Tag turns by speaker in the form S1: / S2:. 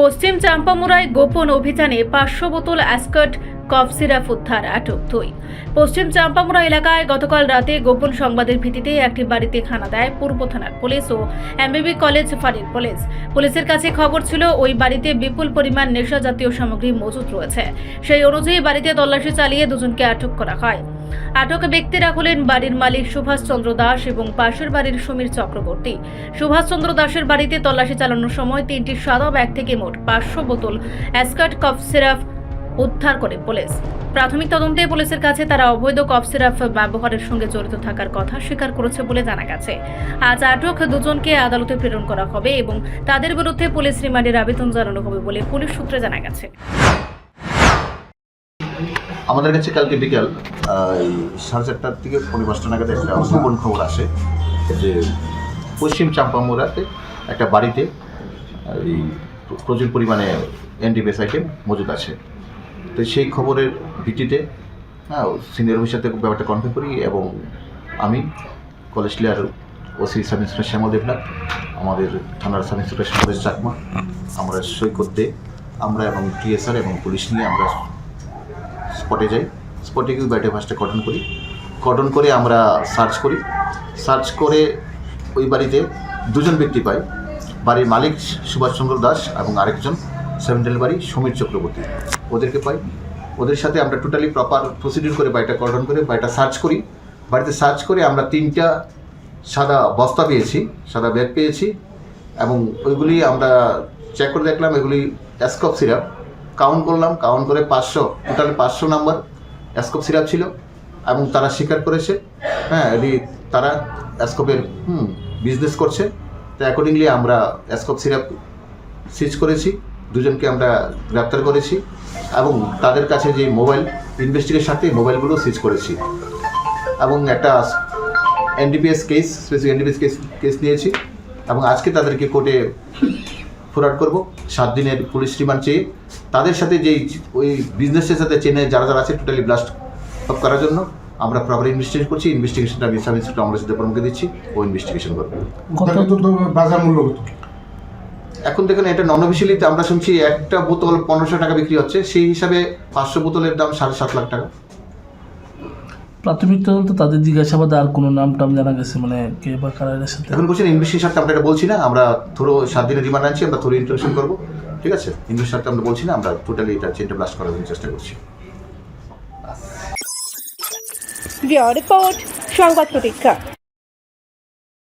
S1: পশ্চিম চাম্পামুড়ায় গোপন অভিযানে 500 বোতল অ্যাসকট কফ সিরাপ উদ্ধার, আটক 2। পশ্চিম চাম্পামুড়া এলাকায় গতকাল রাতে গোপন সংবাদের ভিত্তিতে একটি বাড়িতে হানা দেয় পূর্ব থানার পুলিশ ও এমবিবি কলেজ ফাঁড়ির পুলিশ। পুলিশের কাছে খবর ছিল ওই বাড়িতে বিপুল পরিমাণ নেশা জাতীয় সামগ্রী মজুত রয়েছে। সেই অনুযায়ী বাড়িতে তল্লাশি চালিয়ে দুজনকে আটক করা হয়। আটক ব্যক্তিরা হলেন বাড়ির মালিক সুভাষ চন্দ্র দাস এবং পাশের বাড়ির সমীর চক্রবর্তী। সুভাষ চন্দ্র দাসের বাড়িতে তল্লাশি চালানোর সময় 3টি সাদা ব্যাগ থেকে মোট 500 বোতল অ্যাসকট কফ সিরাপ উদ্ধার করে পুলিশ। প্রাথমিক তদন্তে পুলিশের কাছে তারা অবৈধ কফ সিরাপ ব্যবহারের সঙ্গে জড়িত থাকার কথা স্বীকার করেছে বলে জানা গেছে। আজ আটক দুজনকে আদালতে প্রেরণ করা হবে এবং তাদের বিরুদ্ধে পুলিশ রিমান্ডের আবেদন জানানো হবে বলে পুলিশ সূত্রে জানা গেছে।
S2: আমাদের কাছে কালকে বিকাল 4:30 থেকে 5:30 নাগাদ একটা গোপন খবর আসে যে পশ্চিম চাম্পামুড়াতে একটা বাড়িতে এই প্রচুর পরিমাণে এনডিপিএস আইটেম মজুদ আছে। তো সেই খবরের ভিত্তিতে সিনিয়র অফিসার থেকে ব্যাপারটা কনফার্ম করি এবং আমি কলেজ লিয়ার ওসি সাব ইন্সপেক্টর শ্যামল দেবনাথ, আমাদের থানার সাব ইন্সপেক্টর সুরেশ চাকমা, আমরা সই করতে আমরা এবং টিএসআর এবং পুলিশ নিয়ে আমরা স্পটে যাই। স্পটে গিয়ে ব্যাটে ফার্স্টে কর্ডন করে আমরা সার্চ করে ওই বাড়িতে দুজন ব্যক্তি পাই। বাড়ির মালিক সুভাষচন্দ্র দাস এবং আরেকজন সেভেন্টেল বাড়ি সমীর চক্রবর্তী, ওদেরকে পাই। ওদের সাথে আমরা টোটালি প্রপার প্রসিডিউর করে বাড়িটা কর্ডন করে বাড়িটা সার্চ করি। বাড়িতে সার্চ করে আমরা 3টা সাদা বস্তা পেয়েছি, সাদা ব্যাগ পেয়েছি এবং ওইগুলি আমরা চেক করে দেখলাম এগুলি অ্যাসকপ সিরাপ। কাউন্ট করে 500, টোটাল 500 নাম্বার অ্যাসকপ সিরাপ ছিল এবং তারা স্বীকার করেছে এটি তারা অ্যাসকপের বিজনেস করছে। তো অ্যাকর্ডিংলি আমরা অ্যাসকপ সিরাপ সিজ করেছি, দুজনকে আমরা গ্রেপ্তার করেছি এবং তাদের কাছে যে মোবাইল ইনভেস্টিগেশন সাথে মোবাইলগুলো সিজ করেছি এবং একটা NDPS case, specific NDPS case নিয়েছি এবং আজকে তাদেরকে কোর্টে ফরওয়ার্ড করব 7 দিনের পুলিশ রিমান্ড চেয়ে। তাদের সাথে যেই ওই বিজনেসের সাথে চেনে যারা আছে টোটালি ব্লাস্ট অফ করার জন্য আমরা প্রপার ইনভেস্টিগেশন করছি। ইনভেস্টিগেশনটা আমি সাব ইন্সপেক্টর আমরা সাথে পরামর্শ দিচ্ছি, ও ইনভেস্টিগেশন করবে।
S3: বাজার মূল্য
S2: এখন দেখেন এটা নন অফিসিয়ালিতে আমরা শুনছি একটা বোতল 1500 টাকা বিক্রি হচ্ছে, সেই হিসাবে 500 বোতলের দাম 7.5 লাখ টাকা।
S4: প্রাথমিক তদন্ত তাদের জিজ্ঞাসাবাদে আর কোনো নাম টাম জানা গেছে, মানে কে বা কারারের সাথে?
S2: এখন বলছেন ইনভেস্টিগেশন আমরা এটা বলছি না, আমরা থ্রো 7 দিনের রিমান্ড আনছি, আমরা থ্রো ইন্টারভিউ করবো, ঠিক আছে? ইনভেস্টিগেশন আমরা বলছি না, আমরা টোটালি এটা চেনটা ব্লাস্ট করার চেষ্টা করছি।
S5: রিপোর্ট সংবাদ প্রতীক্ষা।